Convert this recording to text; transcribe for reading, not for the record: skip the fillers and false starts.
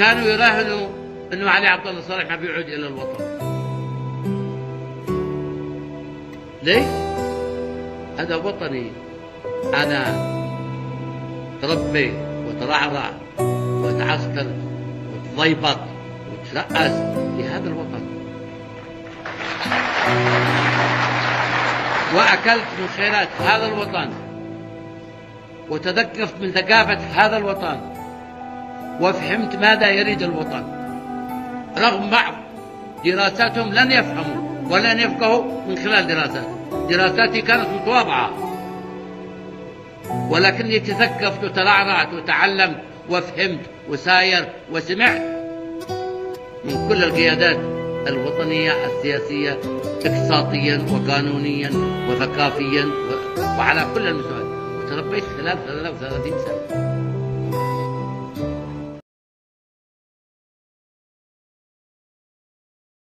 كانوا يراهنوا أنه علي عبد الله صالح ما بيعود إلى الوطن. ليه؟ هذا وطني، أنا تربيت وترعرع وتعسكر وتضيبط وترأس في هذا الوطن، وأكلت من خيرات هذا الوطن، وتثقفت من ثقافة هذا الوطن، وفهمت ماذا يريد الوطن، رغم بعض دراساتهم لن يفهموا ولن يفقهوا من خلال دراساتي كانت متواضعة، ولكني تثقفت وترعرعت وتعلمت وفهمت وساير وسمعت من كل القيادات الوطنية السياسية اقتصاديا وقانونيا وثقافيا وعلى كل المستويات، وتربيت خلال 33 سنة.